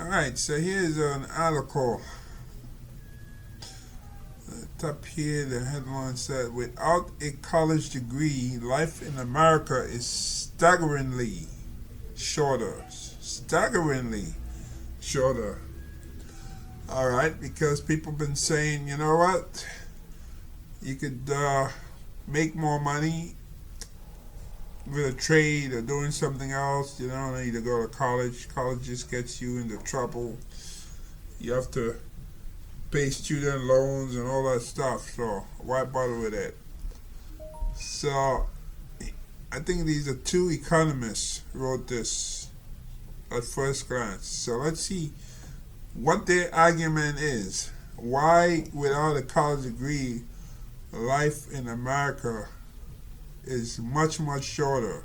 Alright, so here's an article. Up here, the headline said, "Without a college degree, life in America is staggeringly shorter." Staggeringly shorter. Alright, because people been saying, you know what? You could make more money with a trade or doing something else. You don't need to go to college. College just gets you into trouble. You have to pay student loans and all that stuff. So why bother with it? So I think these are two economists wrote this at first glance. So let's see what their argument is. Why, without a college degree, life in America is much, much shorter.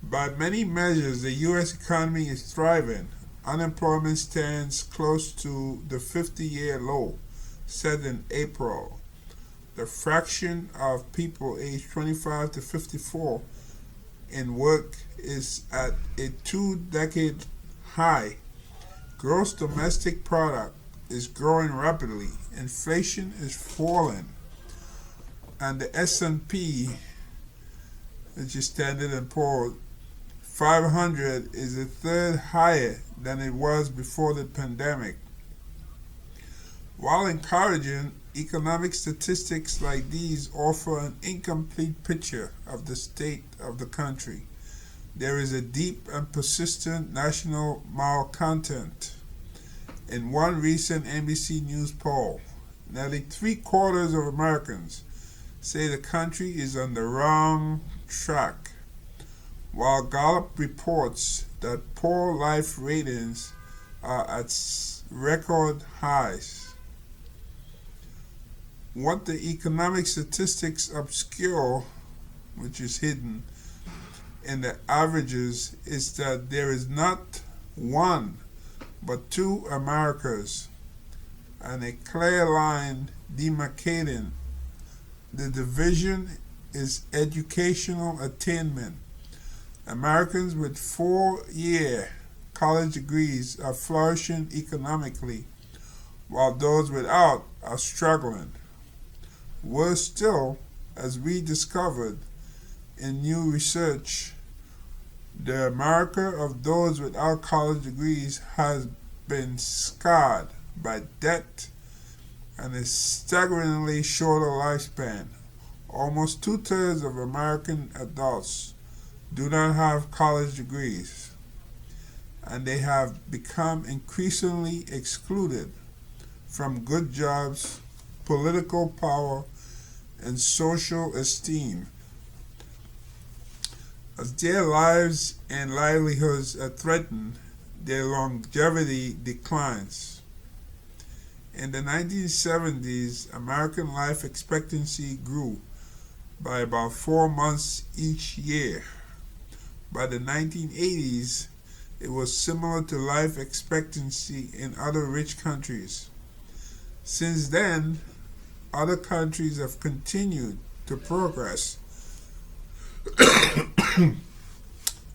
By many measures, the U.S. economy is thriving. Unemployment stands close to the 50-year low set in April. The fraction of people aged 25 to 54 in work is at a two-decade high. Gross domestic product is growing rapidly. Inflation is falling. And the S&P, which is Standard & Poor's 500, is a third higher than it was before the pandemic. While encouraging, economic statistics like these offer an incomplete picture of the state of the country. There is a deep and persistent national malcontent. In one recent NBC News poll, nearly three-quarters of Americans say the country is on the wrong track, while Gallup reports that poor life ratings are at record highs. What the economic statistics obscure, which is hidden in the averages, is that there is not one but two Americas, and a clear line demarcating the division is educational attainment. Americans with 4-year college degrees are flourishing economically, while those without are struggling. Worse still, as we discovered in new research, the America of those without college degrees has been scarred by debt and a staggeringly shorter lifespan. Almost two-thirds of American adults do not have college degrees, and they have become increasingly excluded from good jobs, political power, and social esteem, as their lives and livelihoods are threatened. Their longevity declines. In the 1970s, American life expectancy grew by about 4 months each year. By the 1980s, it was similar to life expectancy in other rich countries. Since then, other countries have continued to progress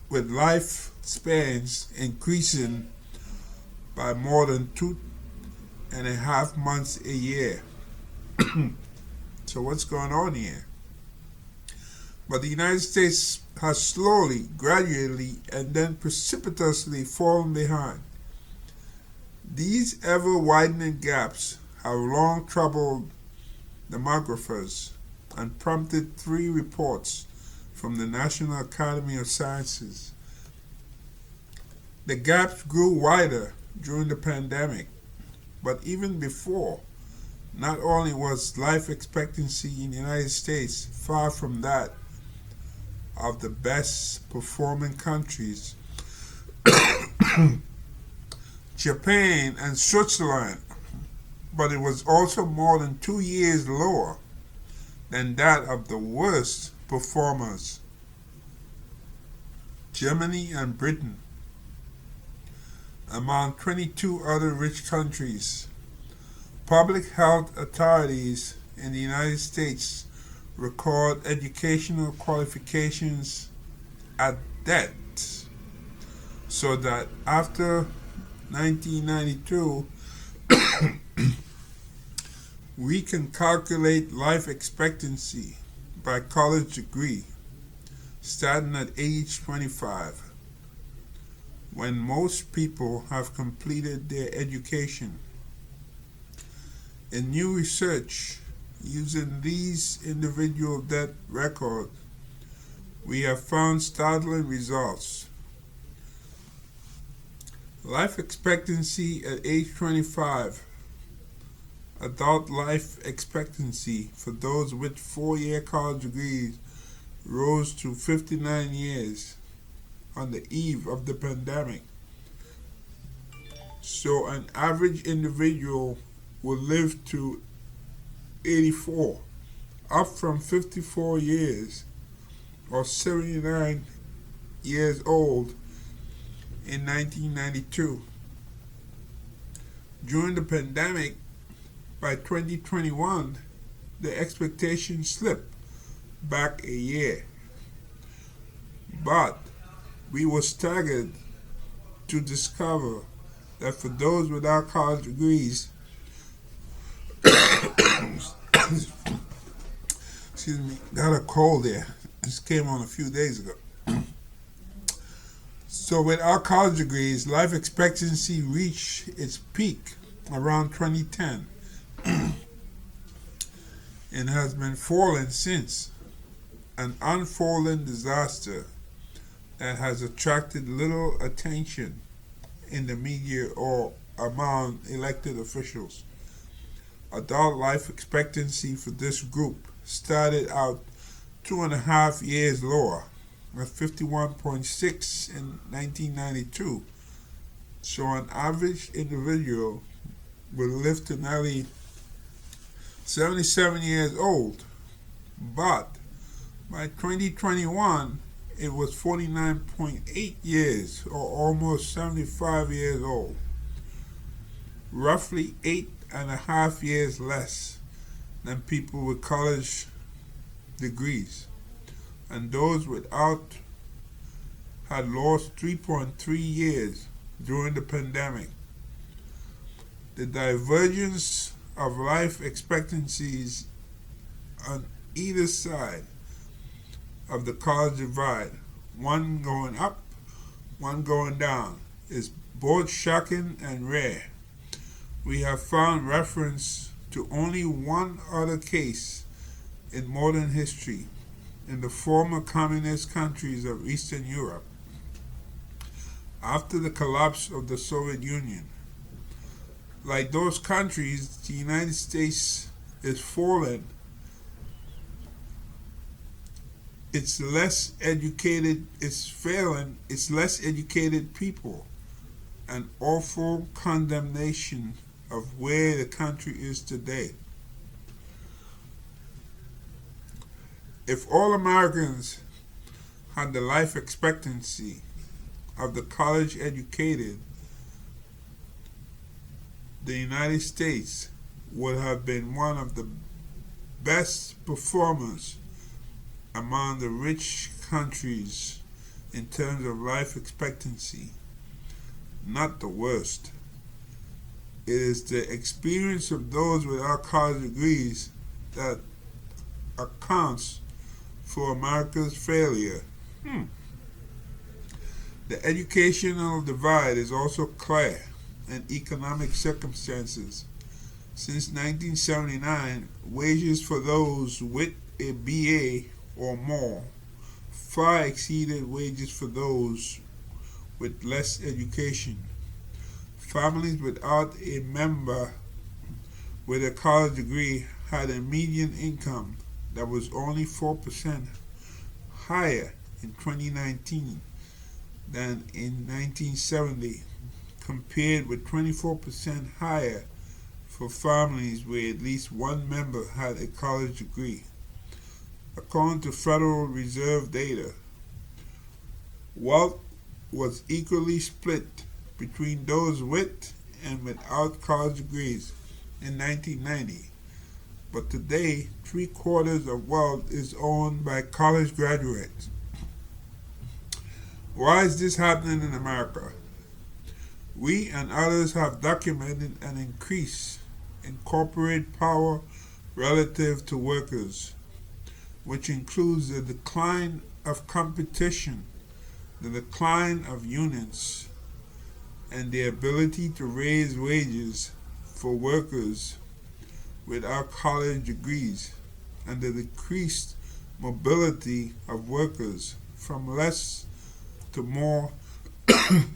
with lifespans increasing by more than 2.5 months a year. So what's going on here? But the United States has slowly, gradually, and then precipitously fallen behind. These ever-widening gaps have long troubled demographers and prompted 3 reports from the National Academy of Sciences. The gaps grew wider during the pandemic, but even before, not only was life expectancy in the United States far from that of the best performing countries, Japan and Switzerland, but it was also more than 2 years lower than that of the worst performers, Germany and Britain. Among 22 other rich countries, public health authorities in the United States record educational qualifications at debt, so that after 1992, we can calculate life expectancy by college degree starting at age 25, when most people have completed their education. In new research using these individual death records, we have found startling results. Life expectancy at age 25. Adult life expectancy for those with 4-year college degrees rose to 59 years on the eve of the pandemic. So an average individual will live to 84, up from 54 years or 79 years old in 1992. During the pandemic, by 2021, the expectation slipped back a year. But we were staggered to discover that for those without college degrees, excuse me, got a cold there. This came on a few days ago. So with our college degrees, life expectancy reached its peak around 2010 and has been falling since, an unfolding disaster that has attracted little attention in the media or among elected officials. Adult life expectancy for this group started out 2.5 years lower, at 51.6 in 1992. So an average individual will live to nearly 77 years old. But by 2021, it was 49.8 years, or almost 75 years old. Roughly 8.5 years less than people with college degrees. And those without had lost 3.3 years during the pandemic. The divergence of life expectancies on either side of the college divide, one going up, one going down, is both shocking and rare. We have found reference to only one other case in modern history in the former communist countries of Eastern Europe after the collapse of the Soviet Union. Like those countries, the United States is fallen. It's less educated, it's failing, it's less educated people. An awful condemnation of where the country is today. If all Americans had the life expectancy of the college educated, the United States would have been one of the best performers among the rich countries in terms of life expectancy, not the worst. It is the experience of those without college degrees that accounts for America's failure. The educational divide is also clear in economic circumstances. Since 1979, wages for those with a BA or more far exceeded wages for those with less education. Families without a member with a college degree had a median income that was only 4% higher in 2019 than in 1970, compared with 24% higher for families where at least one member had a college degree. According to Federal Reserve data, wealth was equally split between those with and without college degrees in 1990. But today, 3/4 of wealth is owned by college graduates. Why is this happening in America? We and others have documented an increase in corporate power relative to workers, which includes the decline of competition, the decline of unions, and the ability to raise wages for workers without college degrees, and the decreased mobility of workers from less to more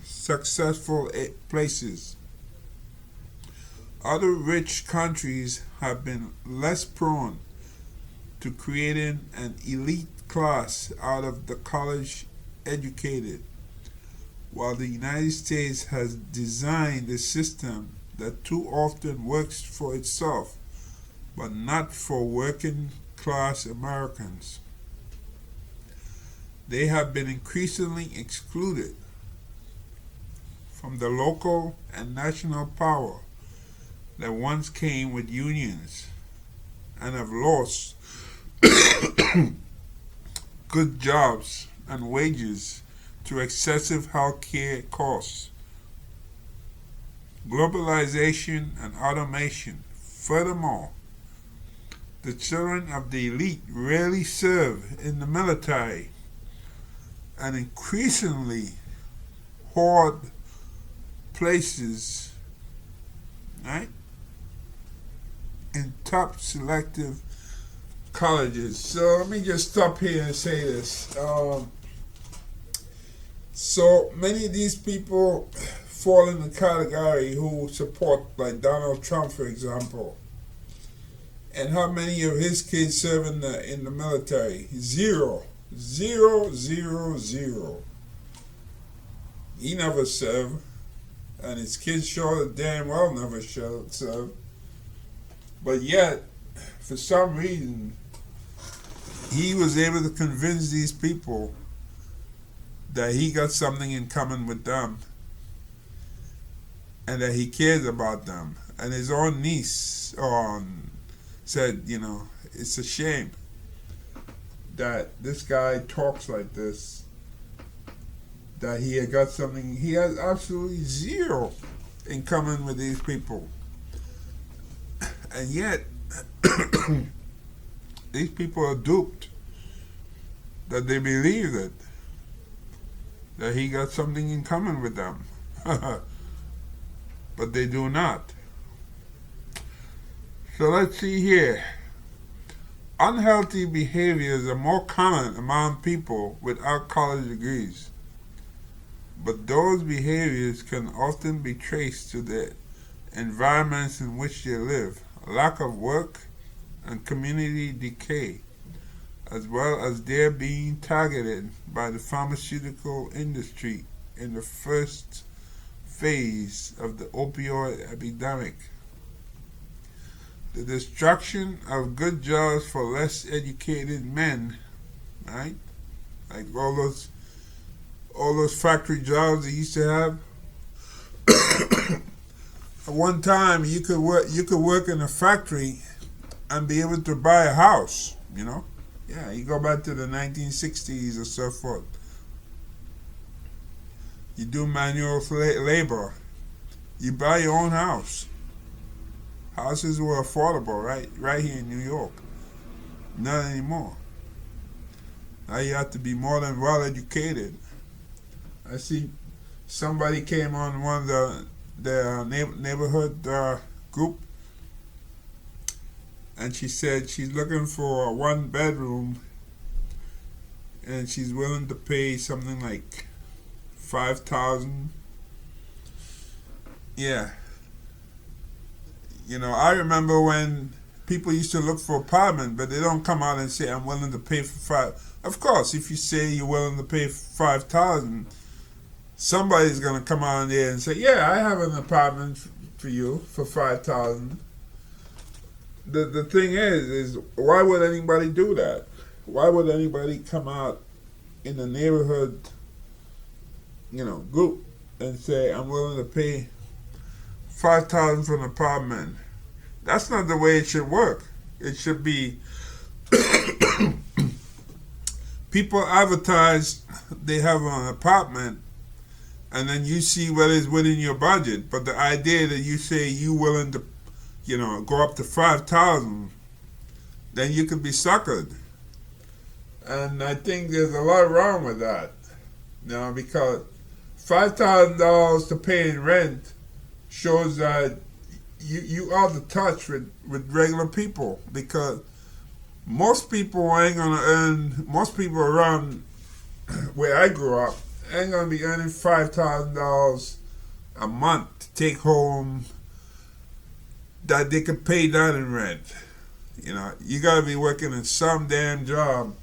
successful places. Other rich countries have been less prone to creating an elite class out of the college educated, while the United States has designed a system that too often works for itself, but not for working class Americans. They have been increasingly excluded from the local and national power that once came with unions, and have lost good jobs and wages to excessive health care costs, globalization, and automation. Furthermore, the children of the elite rarely serve in the military and increasingly hoard places, right, in top selective colleges. So let me just stop here and say this. So many of these people fall in the category who support, like Donald Trump, for example. And how many of his kids serve in the military? Zero. Zero, zero, zero. He never served, and his kids sure damn well never served. But yet, for some reason, he was able to convince these people that he got something in common with them and that he cares about them. And his own niece said, it's a shame that this guy talks like this, that he had got something. He has absolutely zero in common with these people. And yet, these people are duped that they believe that he got something in common with them. But they do not. So let's see here. Unhealthy behaviors are more common among people without college degrees, but those behaviors can often be traced to the environments in which they live, lack of work, and community decay, as well as their being targeted by the pharmaceutical industry in the first phase of the opioid epidemic. The destruction of good jobs for less educated men, right? Like all those factory jobs they used to have. At one time, you could work in a factory and be able to buy a house. Yeah, you go back to the 1960s or so forth. You do manual labor. You buy your own house. Houses were affordable, right here in New York. Not anymore. Now you have to be more than well educated. I see somebody came on one of the neighborhood group, and she said she's looking for a 1-bedroom, and she's willing to pay something like $5,000. Yeah. I remember when people used to look for apartment, but they don't come out and say, I'm willing to pay for five. Of course, if you say you're willing to pay $5,000, somebody's going to come out there and say, yeah, I have an apartment for you for $5,000. The thing is why would anybody do that? Why would anybody come out in the neighborhood, group and say, I'm willing to pay $5,000 for an apartment? That's not the way it should work. It should be People advertise they have an apartment, and then you see whether it's within your budget. But the idea that you say you willing to, go up to 5,000, then you could be suckered. And I think there's a lot wrong with that. Because $5,000 to pay in rent shows that you out of touch with regular people, because most people around where I grew up ain't gonna be earning $5,000 a month to take home that they could pay down in rent. You gotta be working in some damn job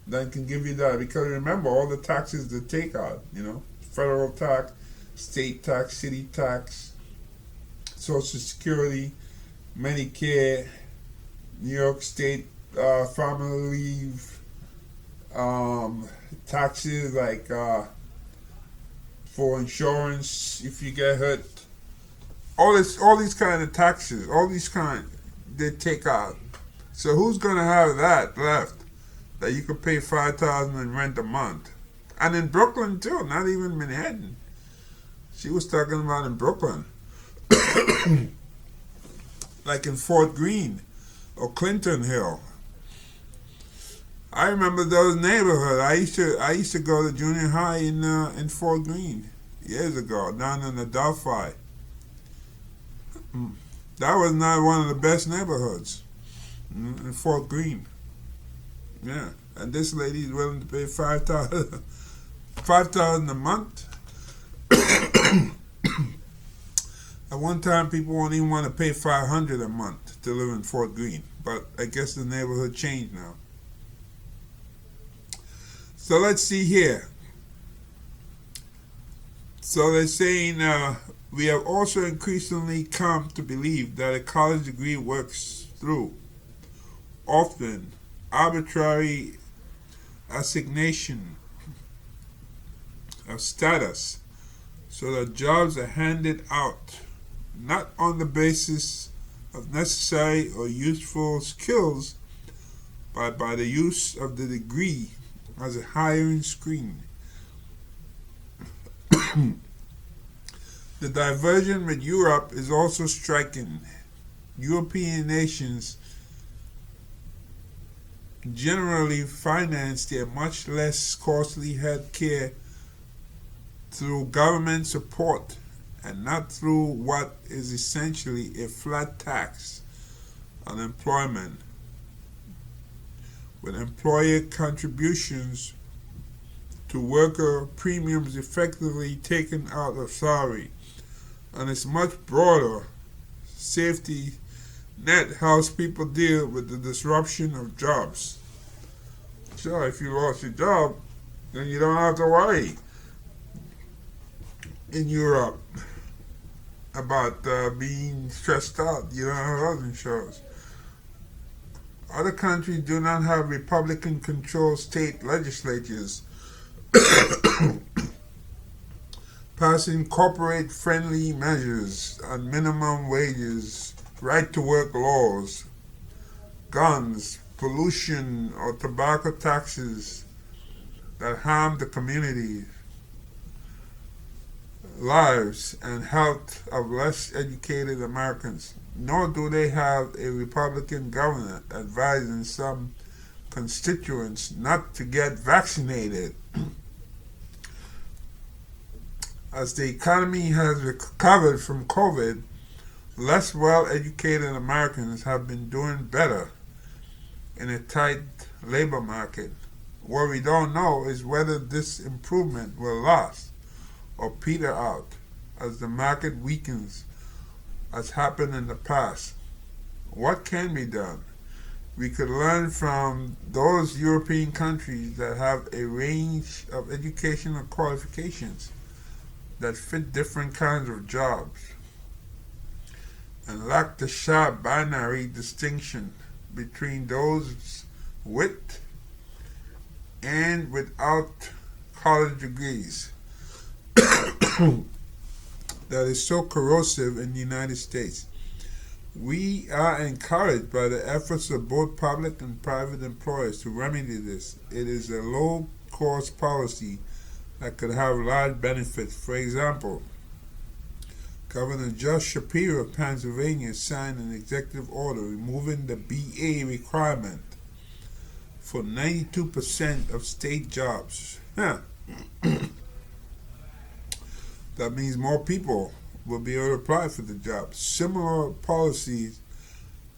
that can give you that, because remember all the taxes they take out, federal tax, state tax, city tax, Social Security, Medicare, New York State family leave, taxes like for insurance if you get hurt, all these kind of taxes, they take out. So who's gonna have that left that you could pay 5,000 in rent a month? And in Brooklyn too, not even Manhattan. She was talking about in Brooklyn, like in Fort Greene or Clinton Hill. I remember those neighborhoods. I used to go to junior high in Fort Greene years ago, down in the Delphi. That was not one of the best neighborhoods in Fort Greene. Yeah, and this lady is willing to pay 5,000 a month. At one time, people won't even want to pay $500 a month to live in Fort Greene, but I guess the neighborhood changed now. So let's see here. So they're saying we have also increasingly come to believe that a college degree works through often arbitrary assignation of status, so that jobs are handed out not on the basis of necessary or useful skills, but by the use of the degree as a hiring screen. The diversion with Europe is also striking. European nations generally finance their much less costly health care through government support and not through what is essentially a flat tax on employment, with employer contributions to worker premiums effectively taken out of salary. And it's much broader safety net helps people deal with the disruption of jobs. So if you lost your job, then you don't have to worry in Europe about being stressed out. You don't have health insurance. Other countries do not have Republican-controlled state legislatures passing corporate-friendly measures on minimum wages, right-to-work laws, guns, pollution, or tobacco taxes that harm the community lives and health of less educated Americans. Nor do they have a Republican governor advising some constituents not to get vaccinated. As the economy has recovered from COVID, less well-educated Americans have been doing better in a tight labor market. What we don't know is whether this improvement will last or peter out as the market weakens, as happened in the past. What can be done? We could learn from those European countries that have a range of educational qualifications that fit different kinds of jobs and lack the sharp binary distinction between those with and without college degrees that is so corrosive in the United States. We are encouraged by the efforts of both public and private employers to remedy this. It is a low cost policy that could have large benefits. For example, Governor Josh Shapiro of Pennsylvania signed an executive order removing the BA requirement for 92% of state jobs. That means more people will be able to apply for the job. Similar policies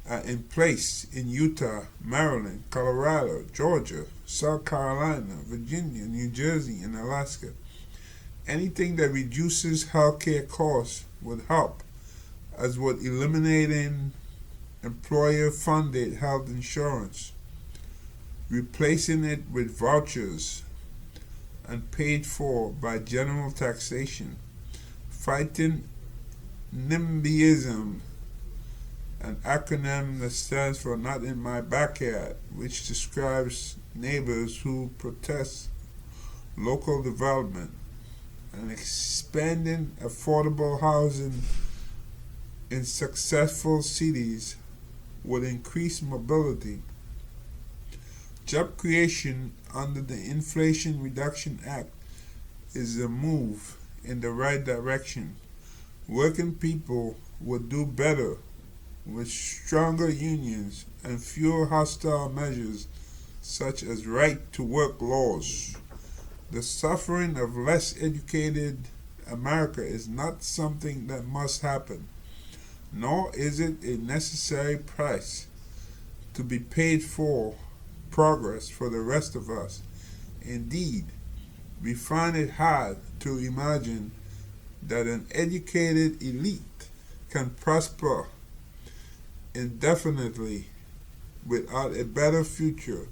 are in place in Utah, Maryland, Colorado, Georgia, South Carolina, Virginia, New Jersey, and Alaska. Anything that reduces healthcare costs would help, as would eliminating employer-funded health insurance, replacing it with vouchers and paid for by general taxation, fighting NIMBYism, an acronym that stands for Not in My Backyard, which describes neighbors who protest local development, and expanding affordable housing in successful cities would increase mobility. Job creation under the Inflation Reduction Act is a move in the right direction. Working people would do better with stronger unions and fewer hostile measures such as right to work laws. The suffering of less educated America is not something that must happen, nor is it a necessary price to be paid for progress for the rest of us. Indeed, we find it hard to imagine that an educated elite can prosper indefinitely without a better future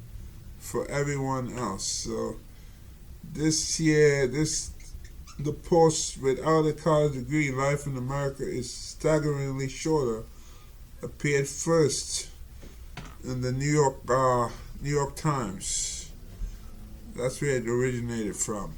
for everyone else. So the post without a college degree, life in America is staggeringly shorter, appeared first in the New York Times. That's where it originated from.